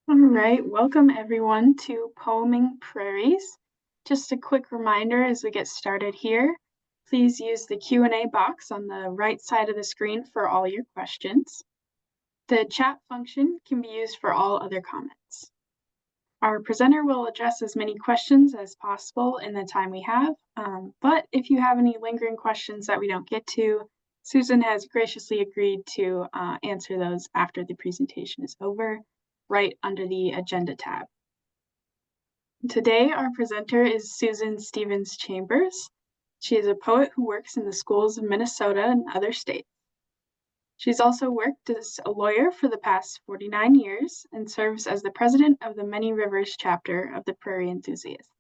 All right, welcome everyone to Poeming Prairies. Just a quick reminder as we get started here, please use the Q&A box on the right side of the screen for all your questions. The chat function can be used for all other comments. Our presenter will address as many questions as possible in the time we have, but if you have any lingering questions that we don't get to, Susan has graciously agreed to answer those after the presentation is over, right under the agenda tab. Today, our presenter is Susan Stevens Chambers. She is a poet who works in the schools of Minnesota and other states. She's also worked as a lawyer for the past 49 years and serves as the president of the Many Rivers chapter of the Prairie Enthusiasts.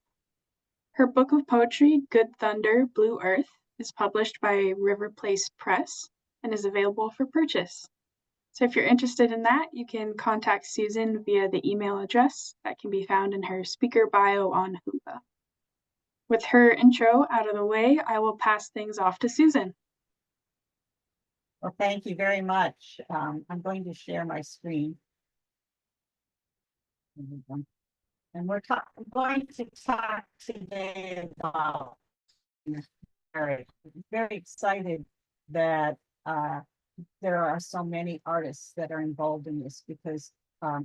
Her book of poetry, Good Thunder, Blue Earth, is published by River Place Press and is available for purchase. So if you're interested in that, you can contact Susan via the email address that can be found in her speaker bio on Whova. With her intro out of the way, I will pass things off to Susan. Well, thank you very much. I'm going to share my screen. And we're going to talk today about very excited that there are so many artists that are involved in this because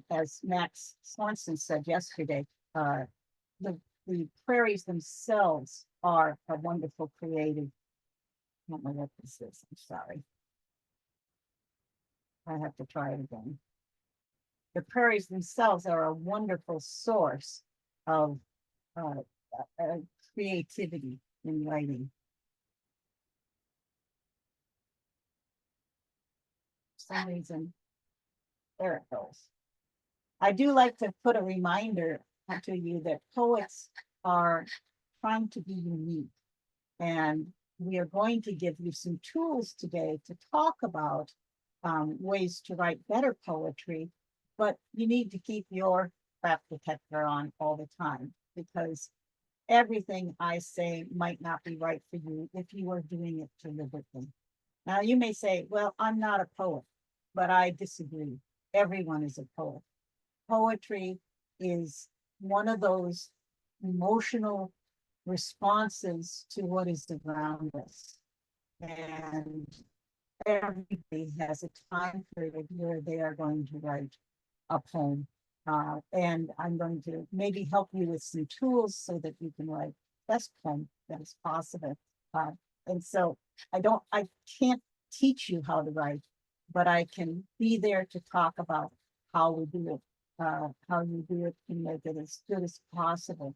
as Max Swanson said yesterday, the prairies themselves are a wonderful creative. I don't know what this is, I'm sorry. I have to try it again. The prairies themselves are a wonderful source of creativity in writing. For some reason, there it goes. I do like to put a reminder to you that poets are trying to be unique. And we are going to give you some tools today to talk about ways to write better poetry, but you need to keep your craft detector on all the time because everything I say might not be right for you if you are doing it deliberately. Now, you may say, well, I'm not a poet, but I disagree. Everyone is a poet. Poetry is one of those emotional responses to what is around us. And everybody has a time period where they are going to write a poem. And I'm going to maybe help you with some tools so that you can write the best poem that is possible. And so I can't teach you how to write, but I can be there to talk about how we do it, how you do it and make it as good as possible.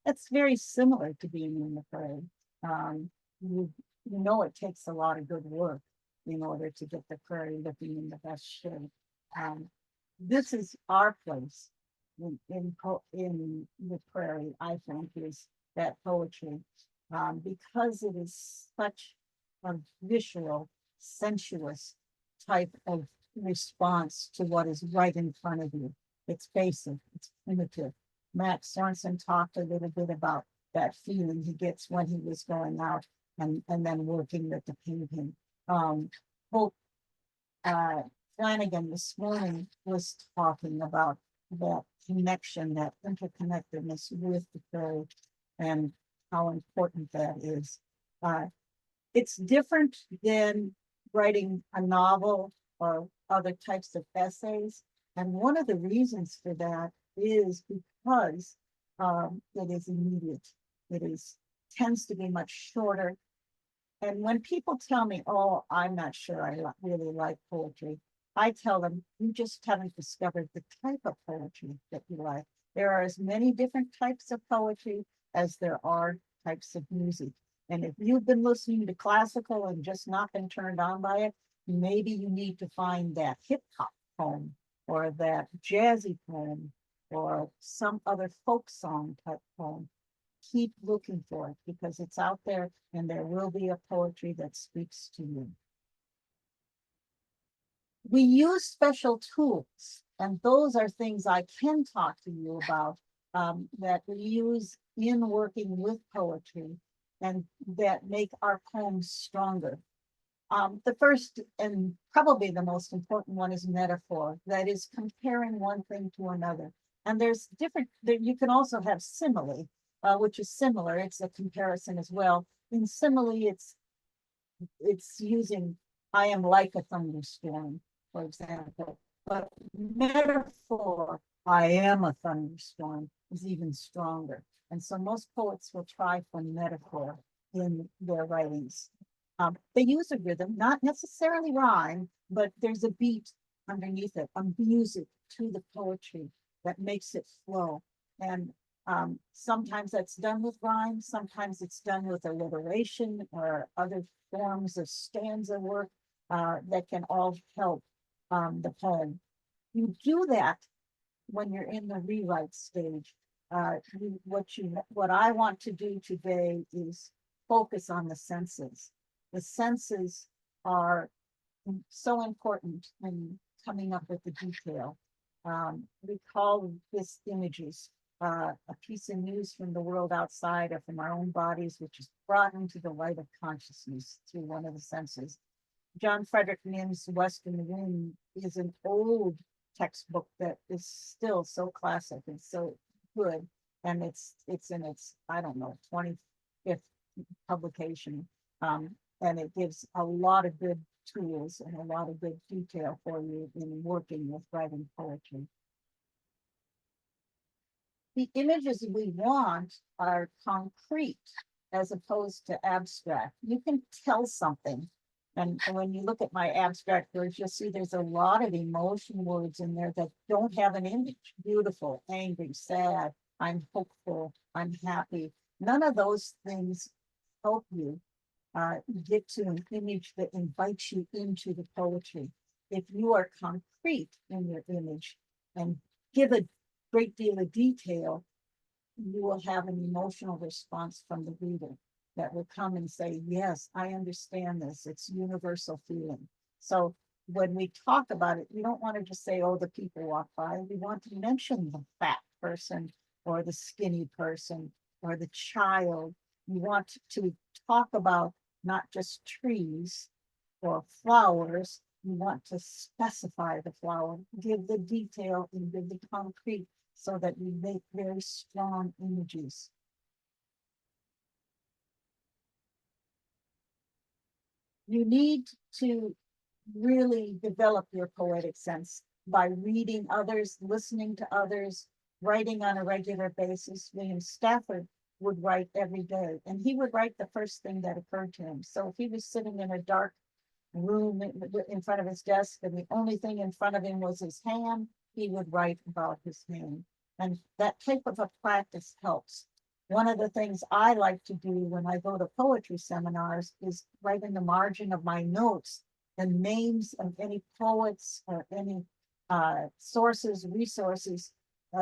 That's very similar to being in the prairie. You know it takes a lot of good work in order to get the prairie looking in the best shape. This is our place in the prairie, I think, is that poetry, because it is such a visceral, sensuous type of response to what is right in front of you. It's basic, it's primitive. Max Sorensen talked a little bit about that feeling he gets when he was going out and then working with the painting. Hope Flanagan this morning was talking about that connection, that interconnectedness with the prairie and how important that is. It's different than writing a novel or other types of essays. And one of the reasons for that is because it is immediate. It tends to be much shorter. And when people tell me, oh, I'm not sure I really like poetry, I tell them, you just haven't discovered the type of poetry that you like. There are as many different types of poetry as there are types of music. And if you've been listening to classical and just not been turned on by it, maybe you need to find that hip hop poem or that jazzy poem or some other folk song type poem. Keep looking for it because it's out there and there will be a poetry that speaks to you. We use special tools, and those are things I can talk to you about that we use in working with poetry and that make our poems stronger. The first and probably the most important one is metaphor. That is comparing one thing to another. And there's different, you can also have simile, which is similar. It's a comparison as well. In simile, it's using I am like a thunderstorm, for example. But metaphor, I am a thunderstorm, is even stronger. And so most poets will try for metaphor in their writings. They use a rhythm, not necessarily rhyme, but there's a beat underneath it, a music to the poetry that makes it flow. And sometimes that's done with rhyme, sometimes it's done with alliteration or other forms of stanza work that can all help the poem. You do that when you're in the rewrite stage. What I want to do today is focus on the senses. The senses are so important in coming up with the detail. We call this images, a piece of news from the world outside or from our own bodies, which is brought into the light of consciousness through one of the senses. John Frederick Mims' Western Wind is an old textbook that is still so classic and so good. And it's in its, I don't know, 25th publication. And it gives a lot of good tools and a lot of good detail for you in working with writing poetry. The images we want are concrete as opposed to abstract. You can tell something. And when you look at my abstract words, you'll see there's a lot of emotion words in there that don't have an image. Beautiful, angry, sad, I'm hopeful, I'm happy. None of those things help you get to an image that invites you into the poetry. If you are concrete in your image and give a great deal of detail, you will have an emotional response from the reader that will come and say, yes, I understand this. It's universal feeling. So when we talk about it, we don't want to just say, oh, the people walk by. We want to mention the fat person or the skinny person or the child. We want to talk about not just trees or flowers. We want to specify the flower, give the detail and give the concrete so that we make very strong images. You need to really develop your poetic sense by reading others, listening to others, writing on a regular basis. William Stafford would write every day, and he would write the first thing that occurred to him. So if he was sitting in a dark room in front of his desk and the only thing in front of him was his hand, he would write about his hand. And that type of a practice helps. One of the things I like to do when I go to poetry seminars is write in the margin of my notes the names of any poets or any sources, resources,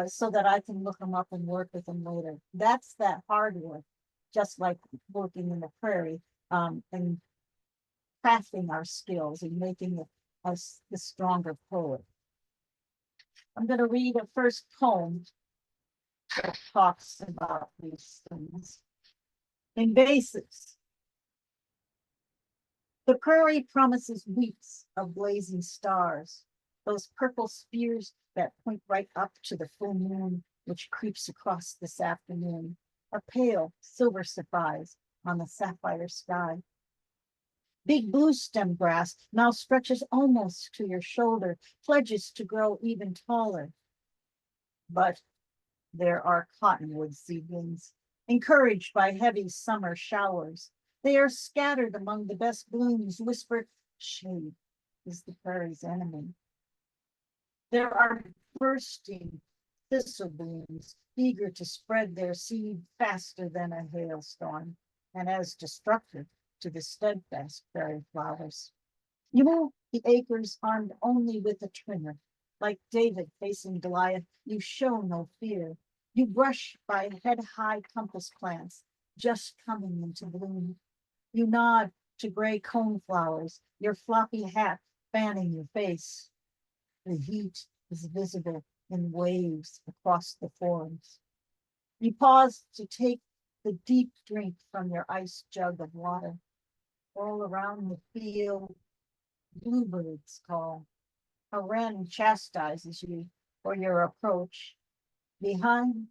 so that I can look them up and work with them later. That's that hard work, just like working in the prairie and crafting our skills and making us the stronger poet. I'm going to read a first poem that talks about these things. Invasives. The prairie promises weeks of blazing stars, those purple spears that point right up to the full moon, which creeps across this afternoon, a pale silver surprise on the sapphire sky. Big blue stem grass now stretches almost to your shoulder, pledges to grow even taller. But there are cottonwood seedlings, encouraged by heavy summer showers. They are scattered among the best blooms, whispered, shade is the prairie's enemy. There are bursting thistle blooms, eager to spread their seed faster than a hailstorm, and as destructive to the steadfast prairie flowers. You move the acres armed only with a trimmer. Like David facing Goliath, you show no fear. You brush by head-high compass plants just coming into bloom. You nod to gray coneflowers, your floppy hat fanning your face. The heat is visible in waves across the forms. You pause to take the deep drink from your ice jug of water. All around the field, bluebirds call. A wren chastises you for your approach. Behind,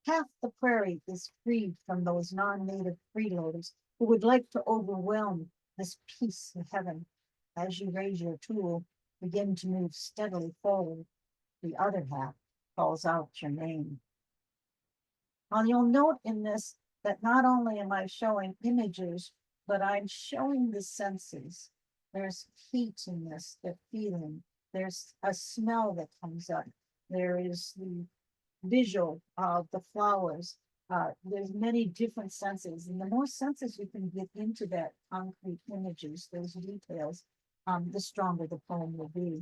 half the prairie is freed from those non-native freeloaders who would like to overwhelm this piece of heaven. As you raise your tool, begin to move steadily forward, the other half calls out your name. Now you'll note in this that not only am I showing images, but I'm showing the senses. There's heat in this, the feeling. There's a smell that comes up. There is the visual of the flowers. There's many different senses, and the more senses you can get into that concrete images, those details, the stronger the poem will be.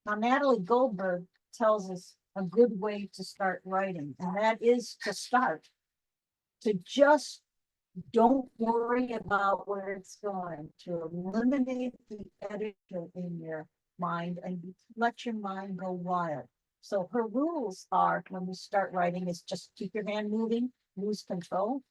Now, Natalie Goldberg tells us a good way to start writing, and that is to start, to just don't worry about where it's going, to eliminate the editor in your mind and let your mind go wild. So her rules are when we start writing is just keep your hand moving, lose control,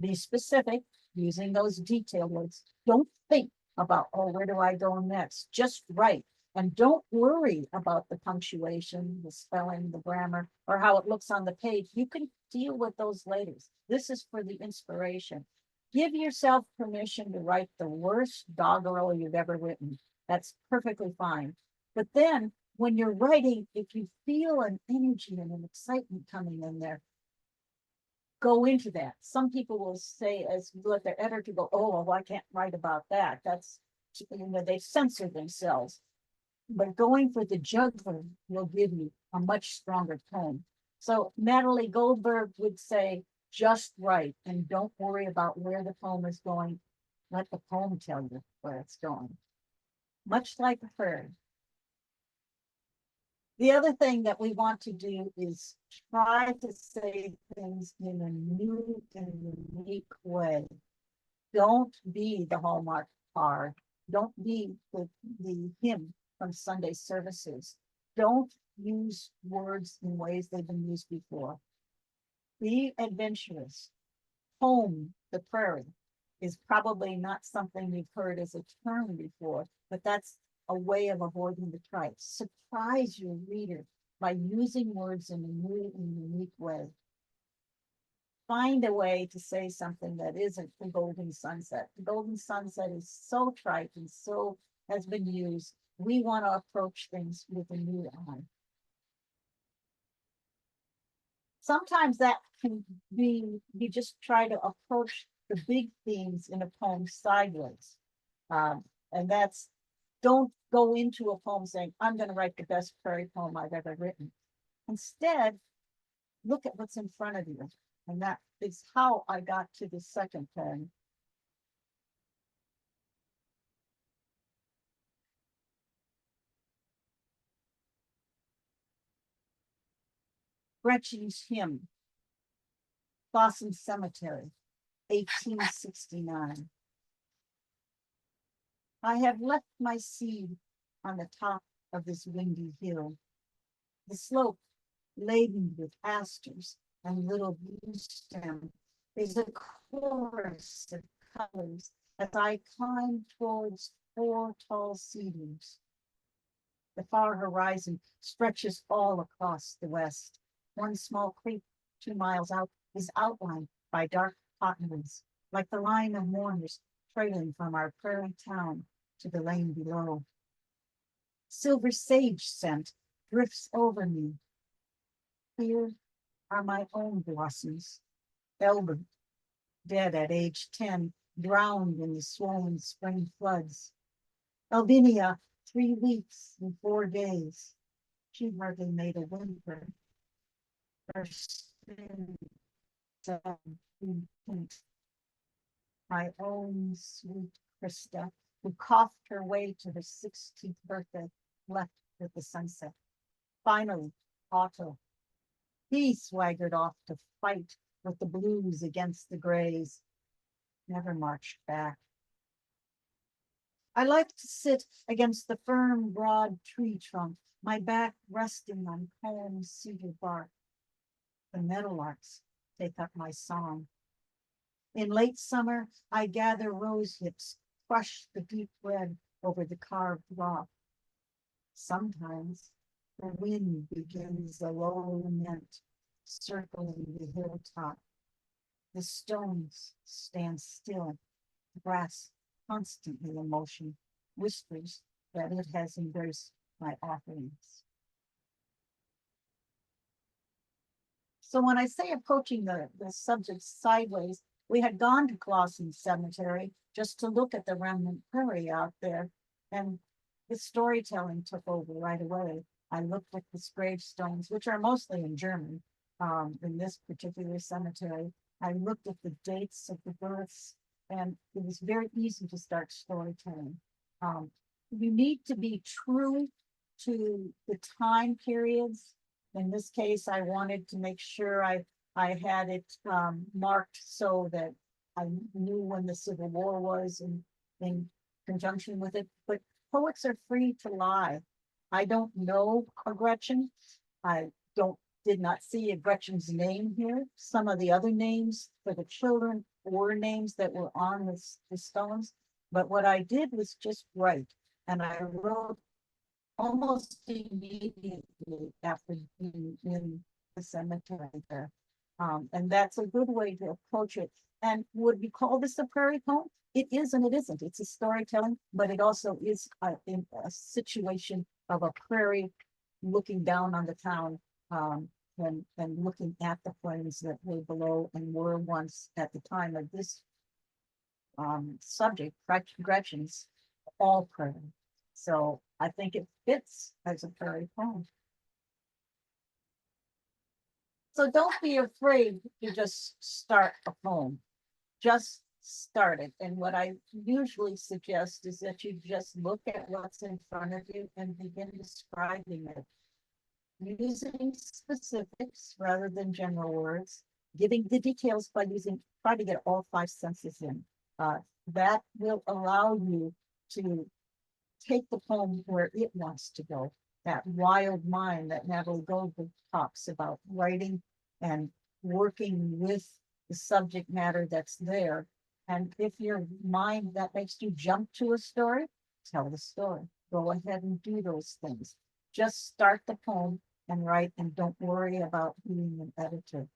be specific, using those detail words. Don't think about, oh, where do I go next? Just write. And don't worry about the punctuation, the spelling, the grammar, or how it looks on the page. You can deal with those later. This is for the inspiration. Give yourself permission to write the worst doggerel you've ever written. That's perfectly fine. But then when you're writing, if you feel an energy and an excitement coming in there, go into that. Some people will say, as let their editor go, oh, well, I can't write about that. That's, they censor themselves. But going for the juggler will give you a much stronger tone. So Natalie Goldberg would say, just write and don't worry about where the poem is going. Let the poem tell you where it's going. Much like a prayer. The other thing that we want to do is try to say things in a new and unique way. Don't be the Hallmark card. Don't be the hymn from Sunday services. Don't use words in ways they've been used before. Be adventurous. Home, the prairie, is probably not something you've heard as a term before, but that's a way of avoiding the tripe. Surprise your reader by using words in a new and unique way. Find a way to say something that isn't the golden sunset. The golden sunset is so trite and so has been used. We want to approach things with a new eye. Sometimes that can be, you just try to approach the big themes in a poem sideways. And that's, don't go into a poem saying, I'm going to write the best prairie poem I've ever written. Instead, look at what's in front of you. And that is how I got to the second poem. Gretchen's Hymn, Blossom Cemetery, 1869. I have left my seed on the top of this windy hill. The slope, laden with asters and little blue stem, is a chorus of colors as I climb towards four tall cedars. The far horizon stretches all across the west. One small creek 2 miles out is outlined by dark cottonwoods, like the line of mourners trailing from our prairie town to the lane below. Silver sage scent drifts over me. Here are my own blossoms. Elbert, dead at age 10, drowned in the swollen spring floods. Albinia, 3 weeks and 4 days. She hardly made a whimper. Her skin my own sweet Krista, who coughed her way to her 16th birthday, left with the sunset. Finally, Otto. He swaggered off to fight with the blues against the grays. Never marched back. I like to sit against the firm, broad tree trunk, my back resting on calm cedar bark. The meadowlarks take up my song. In late summer, I gather rose hips, crush the deep red over the carved rock. Sometimes the wind begins a low lament, circling the hilltop. The stones stand still, the grass constantly in motion, whispers that it has embraced my offerings. So when I say approaching the subject sideways, we had gone to Clawson Cemetery just to look at the remnant prairie out there, and the storytelling took over right away. I looked at the gravestones, which are mostly in German, in this particular cemetery. I looked at the dates of the births, and it was very easy to start storytelling. Um, you need to be true to the time periods. In this case, I wanted to make sure I had it marked so that I knew when the Civil War was in conjunction with it. But poets are free to lie. I don't know a Gretchen. I don't did not see a Gretchen's name here. Some of the other names for the children were names that were on the stones. But what I did was just write. And I wrote almost immediately after being in the cemetery there. And that's a good way to approach it. And would we call this a prairie poem? It is and it isn't. It's a storytelling, but it also is in a situation of a prairie looking down on the town, and looking at the plains that were below and were once at the time of this subject, Gretchen's, all prairie. So I think it fits as a prairie poem. So don't be afraid to just start a poem. Just start it. And what I usually suggest is that you just look at what's in front of you and begin describing it, using specifics rather than general words, giving the details by try to get all five senses in. That will allow you to take the poem where it wants to go. That wild mind that Natalie Goldberg talks about, writing and working with the subject matter that's there. And if your mind that makes you jump to a story, tell the story. Go ahead and do those things. Just start the poem and write, and don't worry about being an editor.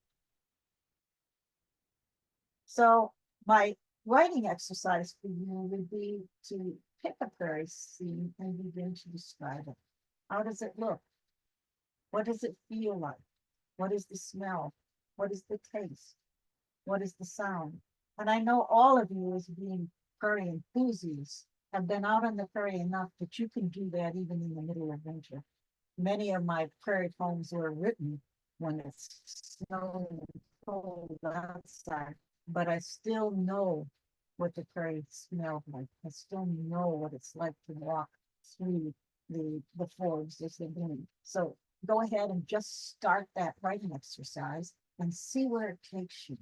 So my writing exercise for you would be to pick a prairie scene and begin to describe it. How does it look? What does it feel like? What is the smell? What is the taste? What is the sound? And I know all of you, as being prairie enthusiasts, have been out on the prairie enough that you can do that even in the middle of winter. Many of my prairie poems were written when it's snowing and cold outside, but I still know what the prairie smelled like. I still know what it's like to walk through the forests as they're blooming. So go ahead and just start that writing exercise and see where it takes you.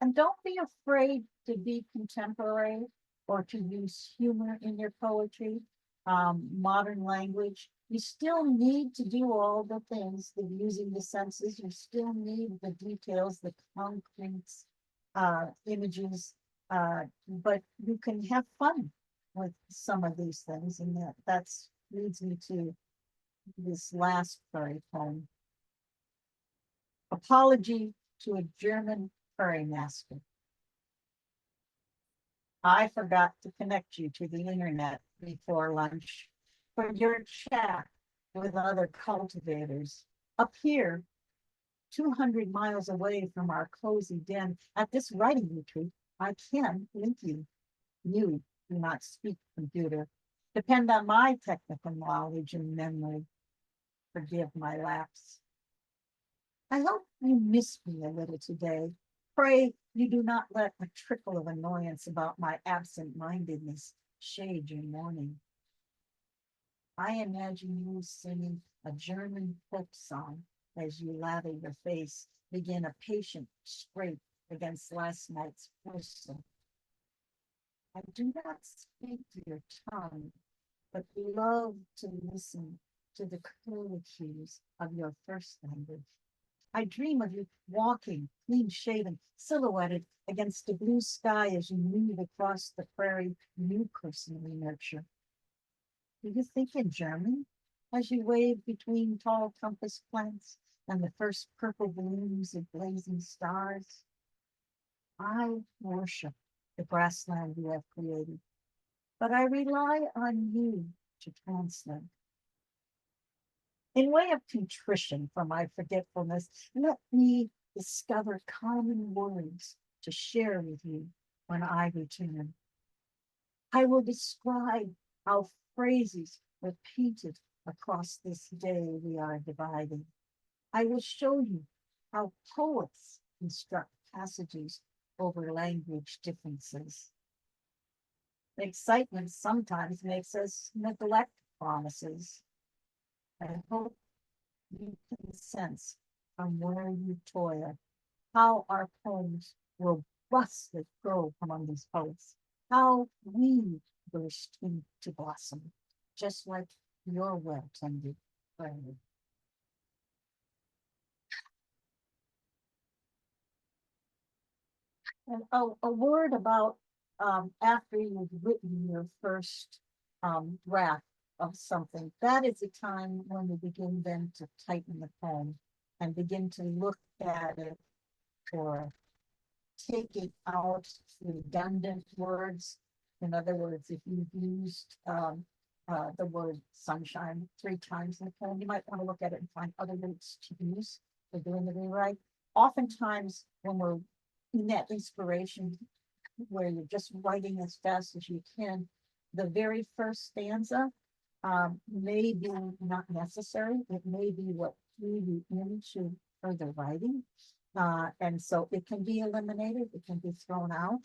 And don't be afraid to be contemporary or to use humor in your poetry, modern language. You still need to do all the things, the using the senses. You still need the details, the concrete images, but you can have fun with some of these things. And that's leads me to this last fairy poem. Apology to a German fairy master. I forgot to connect you to the internet before lunch for your chat with other cultivators. Up here, 200 miles away from our cozy den, at this writing retreat, I can link you. You do not speak computer. Depend on my technical knowledge and memory. Forgive my lapse. I hope you miss me a little today. Pray you do not let a trickle of annoyance about my absent-mindedness shade your morning. I imagine you singing a German folk song as you lather your face, begin a patient scrape against last night's bristle. I do not speak to your tongue, but love to listen to the curlicues of your first language. I dream of you walking, clean shaven, silhouetted against the blue sky as you move across the prairie you personally nurture. Do you think in German as you wave between tall compass plants and the first purple blooms of blazing stars? I worship the grassland you have created, but I rely on you to translate. In way of contrition for my forgetfulness, let me discover common words to share with you when I return. I will describe how phrases repeated across this day we are dividing. I will show you how poets construct passages over language differences. Excitement sometimes makes us neglect promises. I hope you can sense from where you toil how our poems robustly grow among these poets, how we burst into blossom, just like your well-tended prairie. And a word about after you've written your first draft of something, that is a time when you begin then to tighten the poem and begin to look at it for taking out redundant words. In other words, if you've used the word sunshine 3 times in the poem, you might want to look at it and find other words to use for doing the rewrite. Oftentimes, when we're in that inspiration where you're just writing as fast as you can, the very first stanza may be not necessary. It may be what drew you into further writing. And so it can be eliminated, it can be thrown out.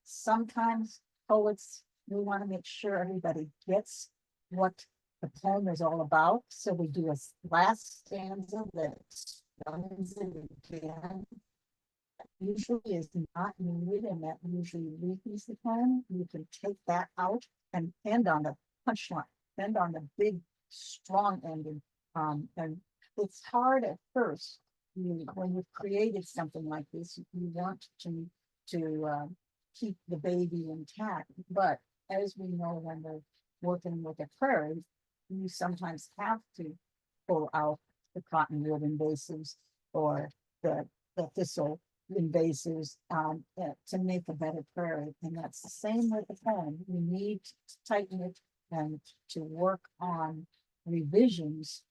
Sometimes poets, we want to make sure everybody gets what the poem is all about. So we do a last stanza that runs it again. Usually is not needed, and that usually weakens the poem. You can take that out and end on the punchline, end on the big, strong ending. And it's hard at first. When you've created something like this, you want to keep the baby intact. But as we know, when we're working with a prairie, you sometimes have to pull out the cottonwood invasives or the thistle invasives to make a better prairie. And that's the same with the poem. You need to tighten it and to work on revisions.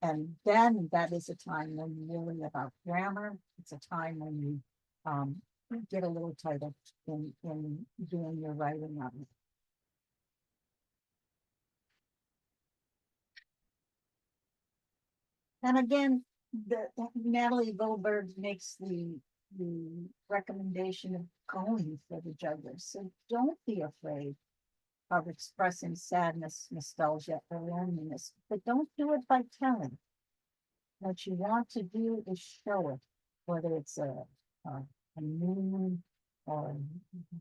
And then that is a time when you worry about grammar. It's a time when you get a little tighter in doing your writing on it. And again, Natalie Goldberg makes the recommendation of going for the jugular. So don't be afraid of expressing sadness, nostalgia, or loneliness, but don't do it by telling. What you want to do is show it, whether it's a moon or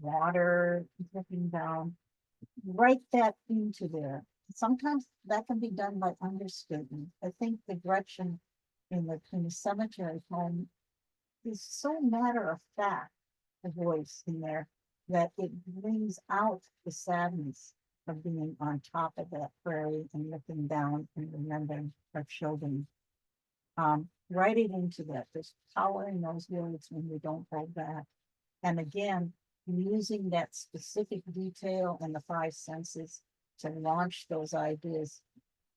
water dripping down. Write that into there. Sometimes that can be done by understatement. I think the Gretchen in the cemetery poem is so matter of fact, the voice in there, that it brings out the sadness of being on top of that prairie and looking down and remembering our children. Write it into that. There's power in those words when we don't hold back. And again, using that specific detail and the 5 senses to launch those ideas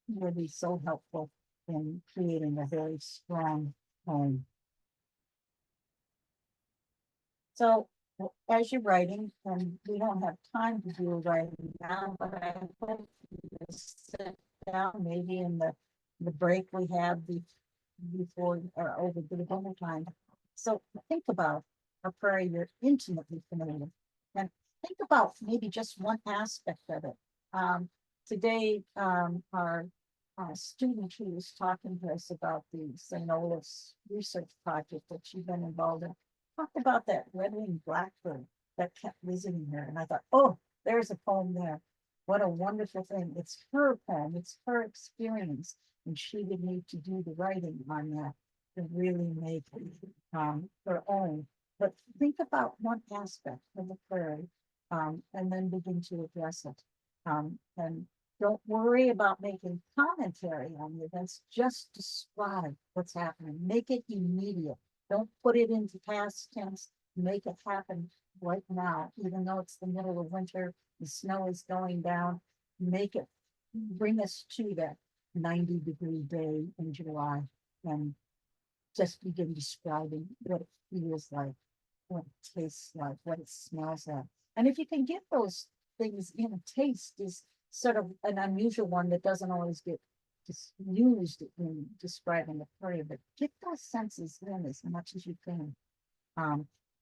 will be so helpful in creating a very strong poem. So as you're writing, and we don't have time to do writing now, but I hope you sit down maybe in the break we have before or over the dinner time. So think about a prairie you're intimately familiar with, and think about maybe just one aspect of it. Today, our student who was talking to us about the St. Olaf's research project that she'd been involved in talked about that red-winged blackbird that kept visiting her. And I thought, oh, there's a poem there. What a wonderful thing. It's her poem, it's her experience. And she would need to do the writing on that. to really make their own. But think about one aspect of the prairie, and then begin to address it. And don't worry about making commentary on the events, just describe what's happening. Make it immediate. Don't put it into past tense. Make it happen right now, even though it's the middle of winter, the snow is going down. Make it bring us to that 90-degree day in July and just begin describing what it feels like, what it tastes like, what it smells like. And if you can get those things in, a taste is sort of an unusual one that doesn't always get used in describing the prairie, but get those senses in as much as you can.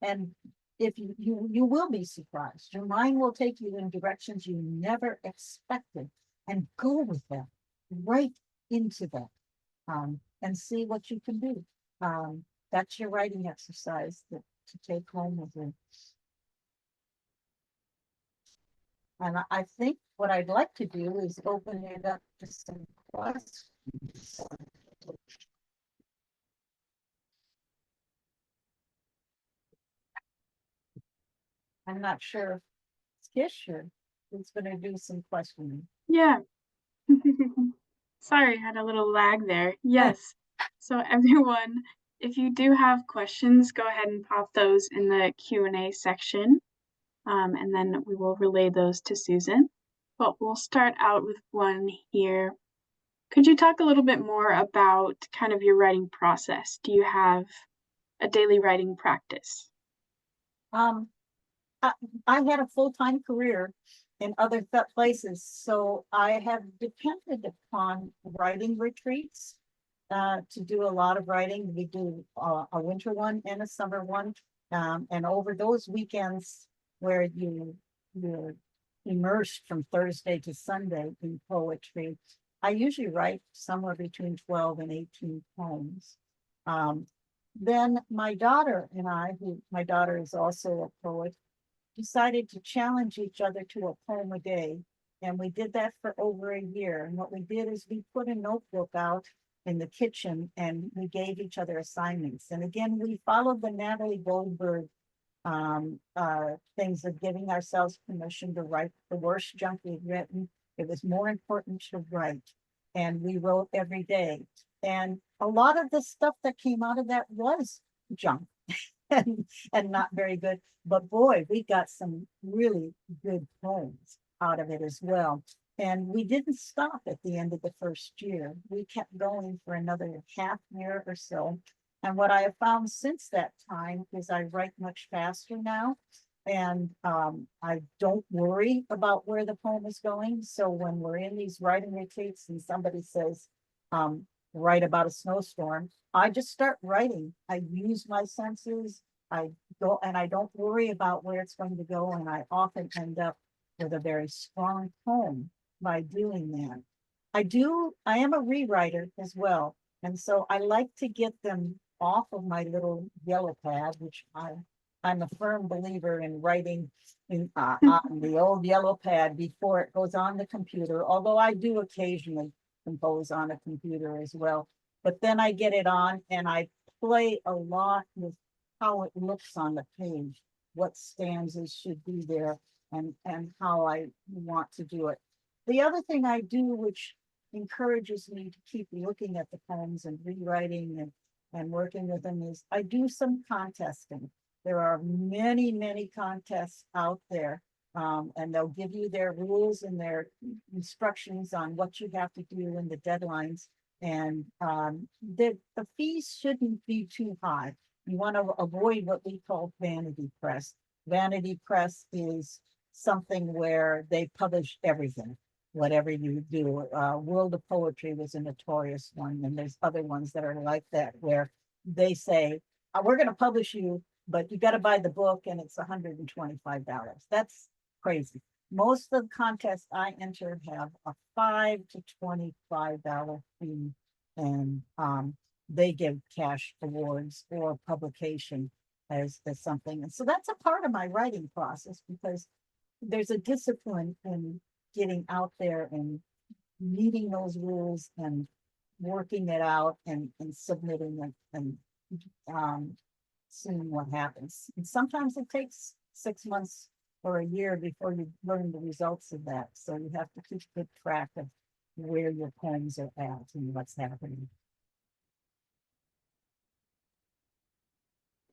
And if you will be surprised, your mind will take you in directions you never expected, and go with them right into that, and see what you can do. That's your writing exercise that to take home with you. And I think what I'd like to do is open it up to some questions. I'm not sure if Skisher is going to do some questioning. Yeah. Sorry, had a little lag there. Yes. So everyone, if you do have questions, go ahead and pop those in the Q&A section, and then we will relay those to Susan. But we'll start out with one here. Could you talk a little bit more about kind of your writing process? Do you have a daily writing practice? Um, I, I had a full-time career in other places, so I have depended upon writing retreats to do a lot of writing. We do a winter one and a summer one, and over those weekends where you're immersed from Thursday to Sunday in poetry, I usually write somewhere between 12 and 18 poems. Um, then my daughter and I, who my daughter is also a poet, decided to challenge each other to a poem a day. And we did that for over a year. And what we did is we put a notebook out in the kitchen and we gave each other assignments. And again, we followed the Natalie Goldberg things of giving ourselves permission to write the worst junk we've written. It was more important to write. And we wrote every day. And a lot of the stuff that came out of that was junk. and not very good. But boy, we got some really good poems out of it as well. And we didn't stop at the end of the first year. We kept going for another half year or so. And what I have found since that time is I write much faster now. And I don't worry about where the poem is going. So when we're in these writing retreats and somebody says, write about a snowstorm, I just start writing. I use my senses. I go and I don't worry about where it's going to go. And I often end up with a very strong poem by doing that. I am a rewriter as well. And so I like to get them off of my little yellow pad, which I'm a firm believer in writing on the old yellow pad before it goes on the computer, although I do occasionally compose on a computer as well. But then I get it on and I play a lot with how it looks on the page, what stanzas should be there, and how I want to do it. The other thing I do, which encourages me to keep looking at the poems and rewriting and working with them, is I do some contesting. There are many, many contests out there, and they'll give you their rules and their instructions on what you have to do and the deadlines. And the fees shouldn't be too high. You want to avoid what we call vanity press. Vanity press is something where they publish everything, whatever you do. World of Poetry was a notorious one, and there's other ones that are like that, where they say, we're going to publish you, but you got to buy the book and it's $125. That's crazy. Most of the contests I enter have a $5 to $25 fee, and they give cash awards or publication as something. And so that's a part of my writing process, because there's a discipline in getting out there and meeting those rules and working it out and submitting it and um, seeing what happens. And sometimes it takes 6 months or a year before you learn the results of that. So you have to keep good track of where your poems are at and what's happening.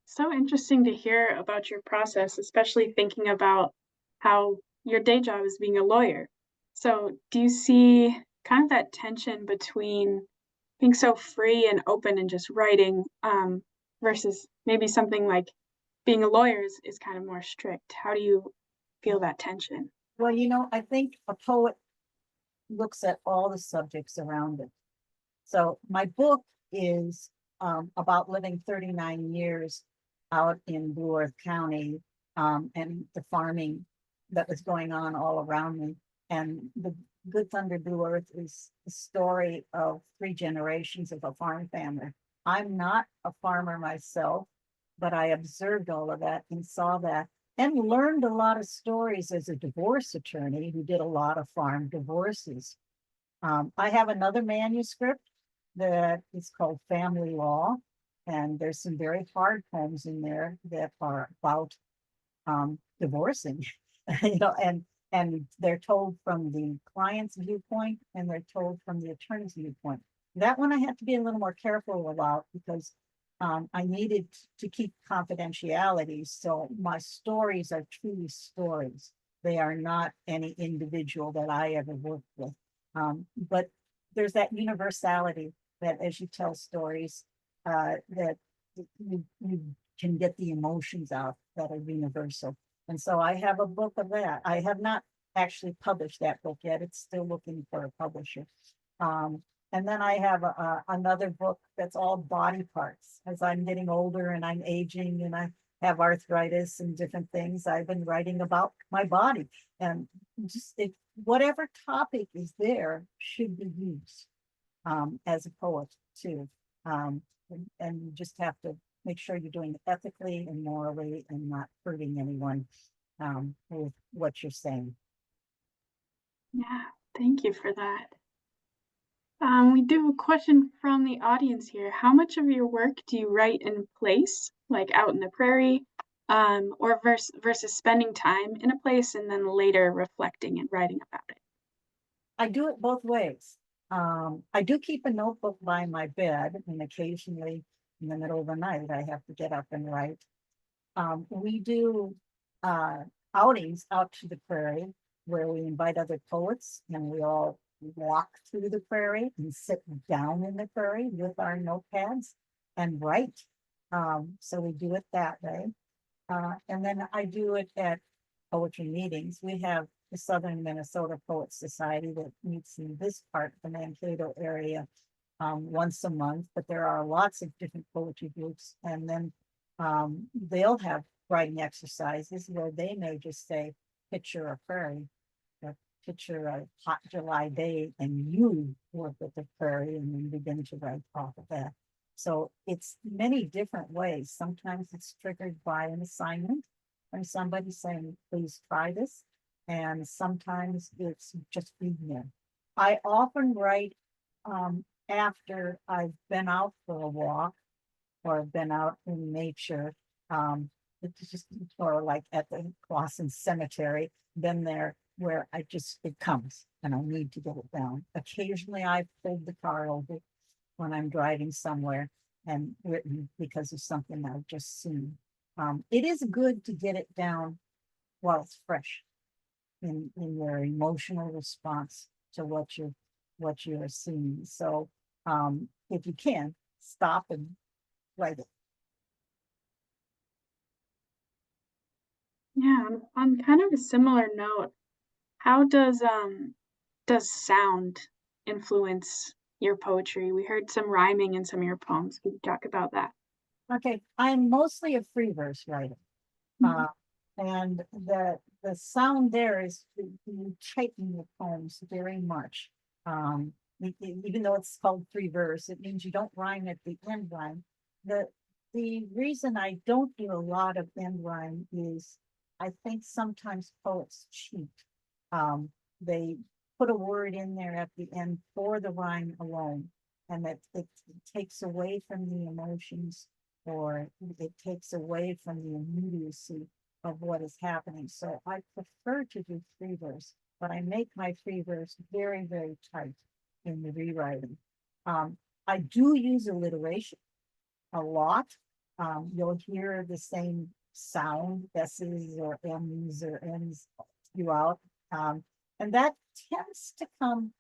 So interesting to hear about your process, especially thinking about how your day job is being a lawyer. So, do you see kind of that tension between being so free and open and just writing, versus maybe something like being a lawyer is kind of more strict? How do you feel that tension? Well, I think a poet looks at all the subjects around it. So my book is about living 39 years out in Blue Earth County, and the farming that was going on all around me. And the Good Thunder Blue Earth is the story of 3 generations of a farm family. I'm not a farmer myself, but I observed all of that and saw that and learned a lot of stories as a divorce attorney who did a lot of farm divorces. I have another manuscript that is called Family Law, and there's some very hard poems in there that are about divorcing, and they're told from the client's viewpoint and they're told from the attorney's viewpoint. That one I have to be a little more careful about because I needed to keep confidentiality. So my stories are truly stories. They are not any individual that I ever worked with. But there's that universality that as you tell stories, that you can get the emotions out that are universal. And so I have a book of that. I have not actually published that book yet. It's still looking for a publisher. Um, and then I have another book that's all body parts. As I'm getting older and I'm aging and I have arthritis and different things, I've been writing about my body. And just whatever topic is there should be used as a poet too. And you just have to make sure you're doing it ethically and morally and not hurting anyone with what you're saying. Yeah, thank you for that. We do have a question from the audience here. How much of your work do you write in place, like out in the prairie, or versus spending time in a place and then later reflecting and writing about it? I do it both ways. I do keep a notebook by my bed, and occasionally in the middle of the night, I have to get up and write. We do uh, outings out to the prairie where we invite other poets and we all walk through the prairie and sit down in the prairie with our notepads and write. So we do it that way. And then I do it at poetry meetings. We have the Southern Minnesota Poets Society that meets in this part of the Mankato area once a month, but there are lots of different poetry groups. And then they'll have writing exercises where they may just say, picture a prairie, or picture a hot July day, and you work with the prairie and then begin to write off of that. So it's many different ways. Sometimes it's triggered by an assignment from somebody saying, please try this. And sometimes it's just being there. I often write after I've been out for a walk or been out in nature. It's just, or like at the Clawson Cemetery, been there where it comes and I need to get it down. Occasionally I've pulled the car over when I'm driving somewhere and written because of something I've just seen. It is good to get it down while it's fresh in your emotional response to what you are seeing. So if you can, stop and write it. Yeah, on kind of a similar note, how does sound influence your poetry? We heard some rhyming in some of your poems. Could you talk about that? Okay, I'm mostly a free verse writer. Mhm. Uh, and the sound there is you tighten the poems very much. Um, Even though it's called free verse, it means you don't rhyme at the end rhyme. The the reason I don't do a lot of end rhyme is I think sometimes poets cheat. They put a word in there at the end for the rhyme alone. and that it takes away from the emotions, or it takes away from the immediacy of what is happening. So I prefer to do free verse, but I make my free verse very, very tight in the rewriting. Um, I do use alliteration a lot. You'll hear the same sound, S's or M's or N's throughout. Um, and that tends to come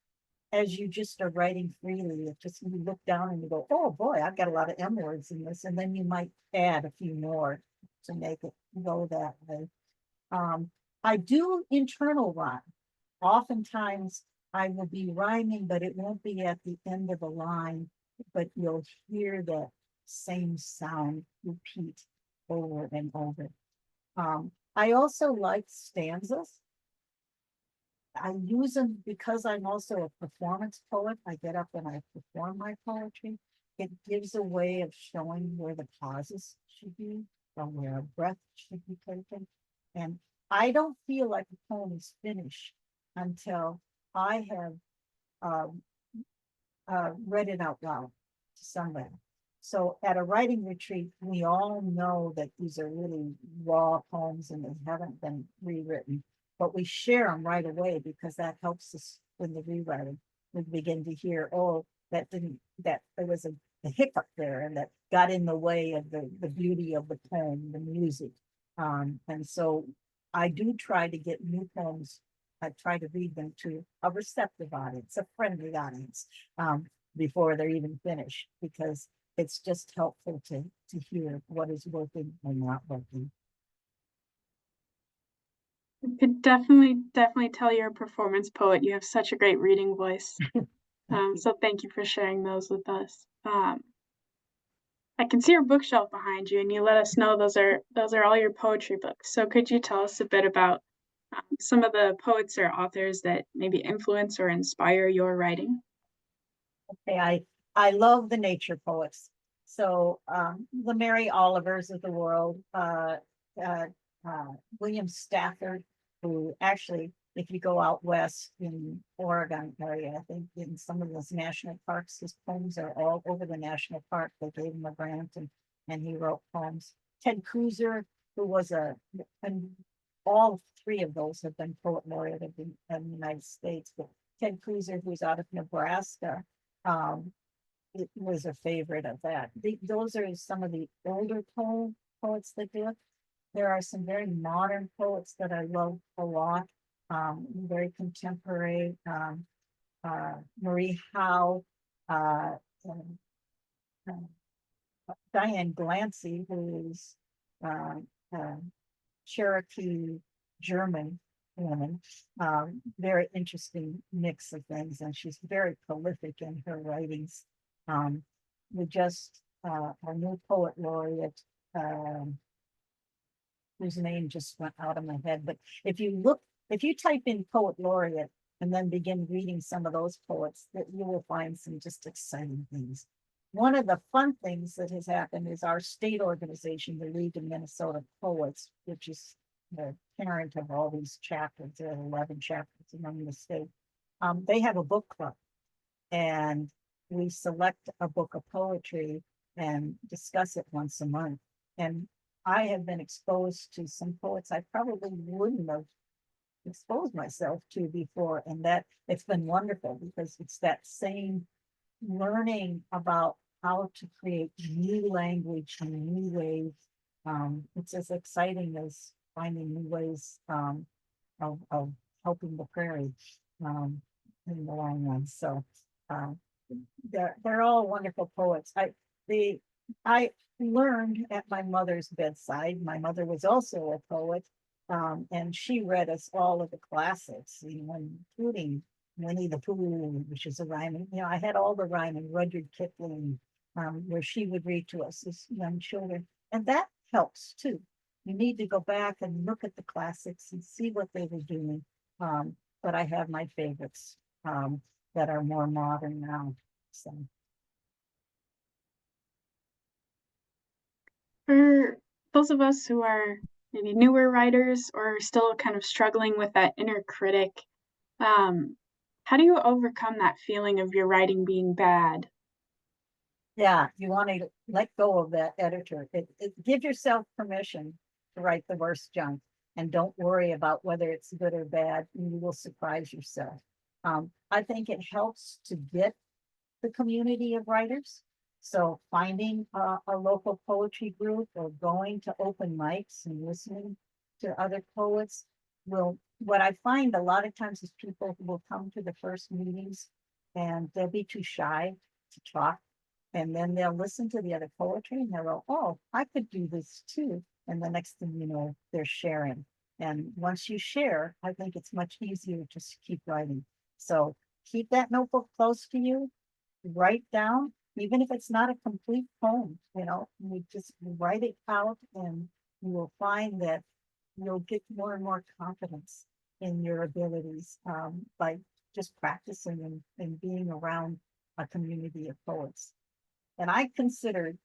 as you just are writing freely. It just, you look down and you go, oh boy, I've got a lot of M words in this. And then you might add a few more to make it go that way. I do internal rhyme. Oftentimes I will be rhyming, but it won't be at the end of a line, but you'll hear the same sound repeat over and over. I also like stanzas. I use them because I'm also a performance poet. I get up and I perform my poetry. It gives a way of showing where the pauses should be, or where a breath should be taken. And I don't feel like a poem is finished until I have um, read it out loud to somebody. So at a writing retreat, we all know that these are really raw poems and they haven't been rewritten, but we share them right away because that helps us in the rewriting. We begin to hear, oh, that didn't, that there was a hiccup there and that got in the way of the beauty of the poem, the music. And so I do try to get new poems. I try to read them to a receptive audience, a friendly audience, before they're even finished, because it's just helpful to hear what is working and not working. I could definitely tell you're a performance poet. You have such a great reading voice. So thank you for sharing those with us. I can see your bookshelf behind you, and you let us know those are all your poetry books. So could you tell us a bit about some of the poets or authors that maybe influence or inspire your writing? Okay, I love the nature poets. So the Mary Olivers of the world, uh, William Stafford, who actually, if you go out west in Oregon area, I think in some of those national parks, his poems are all over the national park. They gave him a grant and he wrote poems. Ted Cruz, who was and all three of those have been poet laureate of the United States, but Ted Cruz, who's out of Nebraska, um, it was a favorite of that. Those are some of the older poets that do it. There are some very modern poets that I love a lot, very contemporary. Marie Howe, uh, and, Diane Glancy, who is uh, uh, Cherokee German woman. Very interesting mix of things, and she's very prolific in her writings. Um, we just our new poet laureate, whose name just went out of my head. But if you type in poet laureate and then begin reading some of those poets, that you will find some just exciting things. One of the fun things that has happened is our state organization, the League of Minnesota Poets, which is the parent of all these chapters. There are 11 chapters among the state. They have a book club, and we select a book of poetry and discuss it once a month. And I have been exposed to some poets I probably wouldn't have exposed myself to before. And that it's been wonderful because it's that same learning about how to create new language and new ways. It's as exciting as finding new ways of helping the prairie in the long run. So uh, they're all wonderful poets. I learned at my mother's bedside. My mother was also a poet, and she read us all of the classics, you know, including Winnie the Pooh, which is a rhyming. You know, I had all the rhyming, Rudyard Kipling, where she would read to us as young children, and that helps too. You need to go back and look at the classics and see what they were doing. But I have my favorites that are more modern now. So. For those of us who are maybe newer writers or still kind of struggling with that inner critic, um, how do you overcome that feeling of your writing being bad? Yeah, you want to let go of that editor. Give yourself permission to write the worst junk and don't worry about whether it's good or bad. You will surprise yourself. I think it helps to get the community of writers. So finding a local poetry group or going to open mics and listening to other poets will, what I find a lot of times is people who will come to the first meetings and they'll be too shy to talk. And then they'll listen to the other poetry and they'll go, oh, I could do this too. And the next thing you know, they're sharing. And once you share, I think it's much easier to just keep writing. So keep that notebook close to you, write down, even if it's not a complete poem, you just write it out and you will find that you'll get more and more confidence in your abilities by just practicing and being around a community of poets. And I considered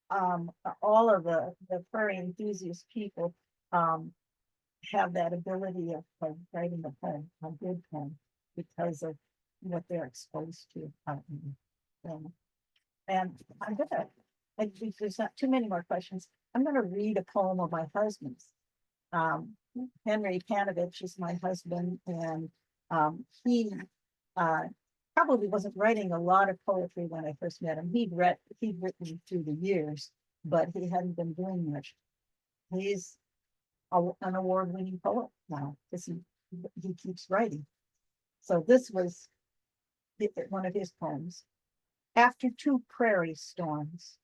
all of the prairie enthusiast people um, have that ability of writing a poem, a good poem, because of what they're exposed to. And, and I'm gonna, if there's not too many more questions, I'm gonna read a poem of my husband's. Um, Henry Panovich is my husband, and he uh, probably wasn't writing a lot of poetry when I first met him. He'd written through the years, but he hadn't been doing much. He's an award-winning poet now because he keeps writing. So this was one of his poems. After two prairie storms,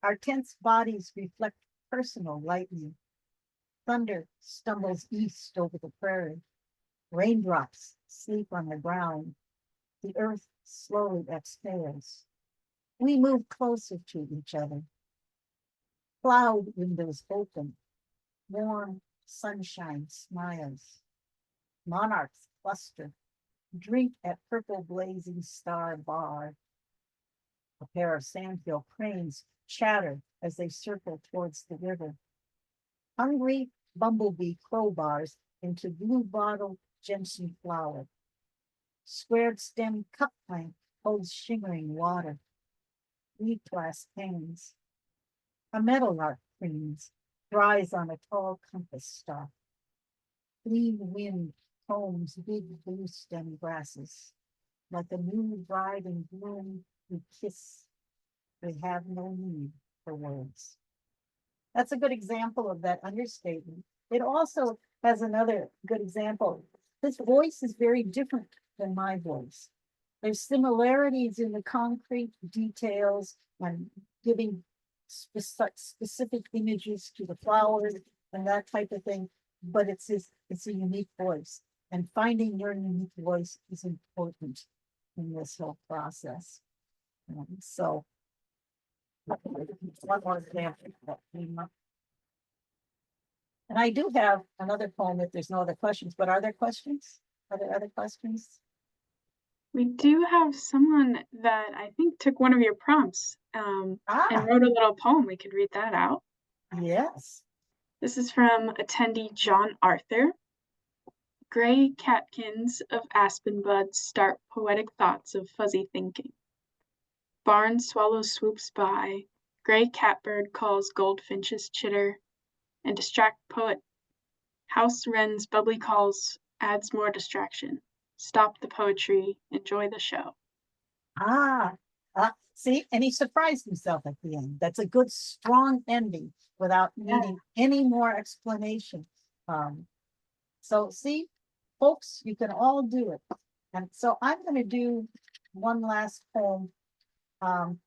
our tense bodies reflect personal lightning. Thunder stumbles east over the prairie. Raindrops sleep on the ground. The earth slowly exhales. We move closer to each other. Cloud windows open. Warm sunshine smiles. Monarchs cluster. Drink at purple blazing star bar. A pair of sandhill cranes chatter as they circle towards the river. Hungry bumblebee crowbars into blue bottle gentian flower. Squared stem cup plant holds shimmering water. Reed glass hangs. A meadowlark creams, dries on a tall compass stalk. Clean wind combs big blue stem grasses. Like a new bride and groom who kiss, they have no need for words. That's a good example of that understatement. It also has another good example. This voice is very different than my voice. There's similarities in the concrete details and giving specific images to the flowers and that type of thing, but it's a unique voice. And finding your unique voice is important in this whole process. So one more example. And I do have another poem if there's no other questions, but are there questions? Are there other questions? We do have someone that I think took one of your prompts and Ah, wrote a little poem. We could read that out. yes. This is from attendee John Arthur. Gray catkins of aspen buds start poetic thoughts of fuzzy thinking. Barn swallow swoops by, gray catbird calls goldfinches chitter, and distract poet house wren's bubbly calls adds more distraction. Stop the poetry, enjoy the show. Ah, see, and he surprised himself at the end. That's a good, strong ending without Yeah. needing any more explanation. Um, so see, folks, you can all do it. And so I'm going to do one last poem um,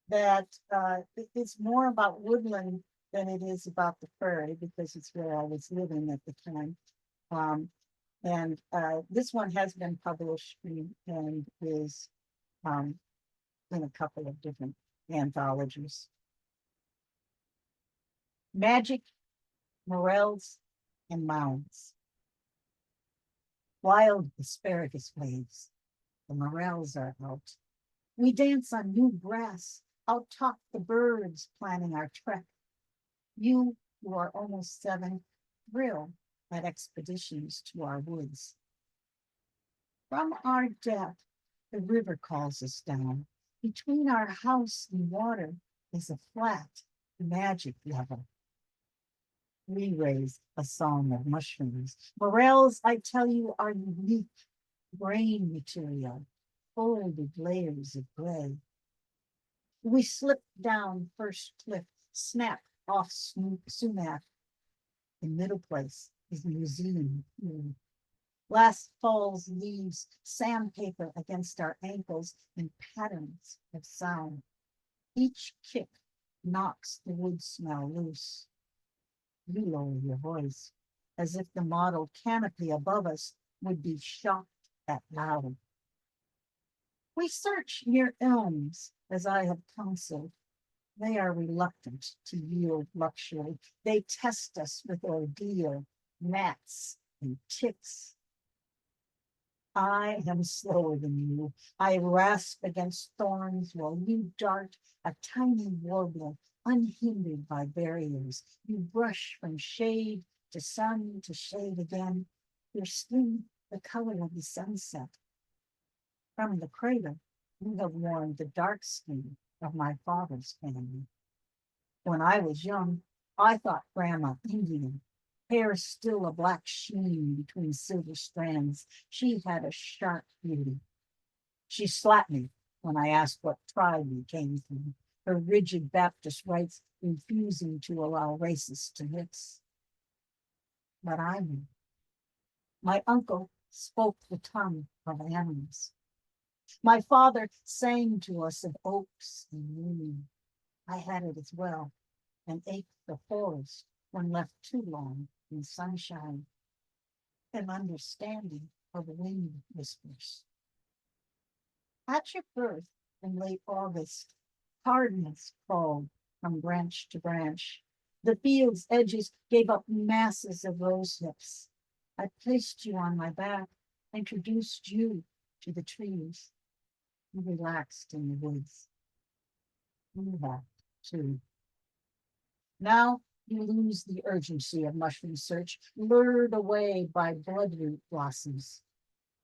that it's more about woodland than it is about the prairie because it's where I was living at the time. Um, and this one has been published and is um, in a couple of different anthologies. Magic, morels, and mounds. Wild asparagus waves. The morels are out. We dance on new grass, out-talk the birds planning our trek. You, who are almost 7, thrill at expeditions to our woods. From our depth, the river calls us down. Between our house and water is a flat magic level. We raise a song of mushrooms. Morels, I tell you, are unique brain material, folded layers of gray. We slip down first cliff, snap off sumac. In middle place is museum. Last fall's leaves sandpaper against our ankles in patterns of sound. Each kick knocks the wood smell loose. You lower your voice, as if the mottled canopy above us would be shocked at loud. We search near elms, as I have counseled. They are reluctant to yield luxury. They test us with ordeal, gnats, and ticks. I am slower than you. I rasp against thorns while you dart a tiny warbler unhindered by barriers. You brush from shade to sun to shade again, your skin the color of the sunset. From the cradle, you have worn the dark skin of my father's family. When I was young, I thought Grandma Indian, hair still a black sheen between silver strands. She had a sharp beauty. She slapped me when I asked what tribe we came from, her rigid Baptist rites refusing to allow races to mix. But I knew. My uncle spoke the tongue of animals. My father sang to us of oaks and moon. I had it as well, and ate the forest when left too long in sunshine, an understanding of wind whispers. At your birth in late August, hardness crawled from branch to branch. The field's edges gave up masses of rose hips. I placed you on my back, introduced you to the trees. You relaxed in the woods. You have too. Now you lose the urgency of mushroom search, lured away by bloodroot blossoms.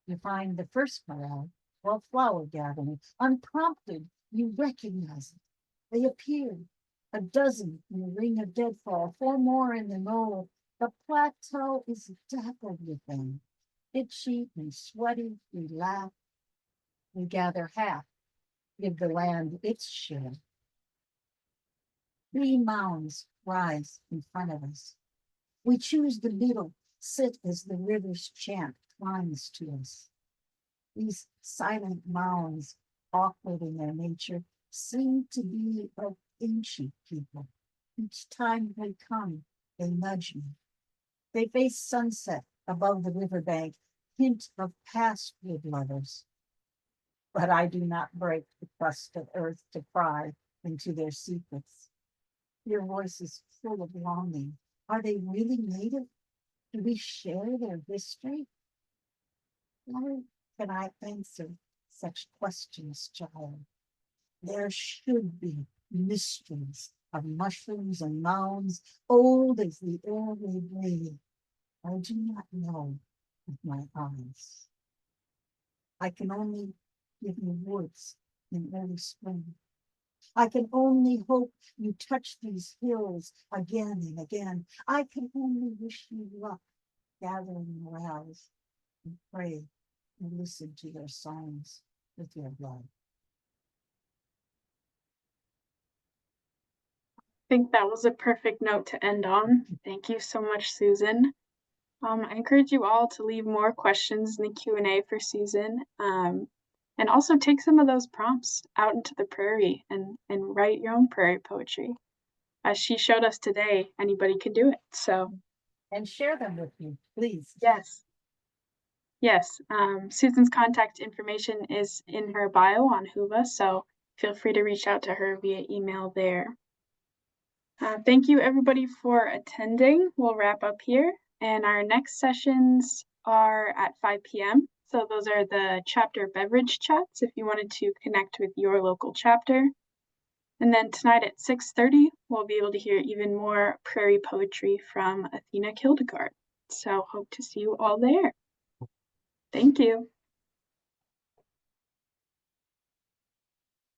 You find the first morel while flower gathering. Unprompted, you recognize it. They appear, a dozen in a ring of deadfall, 4 more in the knoll. The plateau is dappled with them. Itchy and sweaty, we laugh. We gather half, give the land its share. 3 mounds rise in front of us. We choose the middle, sit as the river's chant climbs to us. These silent mounds, awkward in their nature, seem to be of ancient people. Each time they come, they nudge me. They face sunset above the riverbank, hint of past wood lovers. But I do not break the crust of earth to pry into their secrets. Your voice is full of longing. Are they really native? Do we share their history? How can I answer such questions, child? There should be mysteries of mushrooms and mounds, old as the air we breathe. I do not know with my eyes. I can only give you woods in early spring. I can only hope you touch these hills again and again. I can only wish you luck gathering morels and pray and listen to their songs with your blood. I think that was a perfect note to end on. Thank you so much, Susan. I encourage you all to leave more questions in the Q&A for Susan, and also take some of those prompts out into the prairie and write your own prairie poetry. As she showed us today, anybody can do it. So, and share them with me, please. yes. Yes, Susan's contact information is in her bio on Whova, so feel free to reach out to her via email there. Thank you everybody for attending. We'll wrap up here, and our next sessions are at 5 p.m. So those are the chapter beverage chats if you wanted to connect with your local chapter. And then tonight at 6:30, we'll be able to hear even more prairie poetry from Athena Kildegard. So hope to see you all there. Thank you.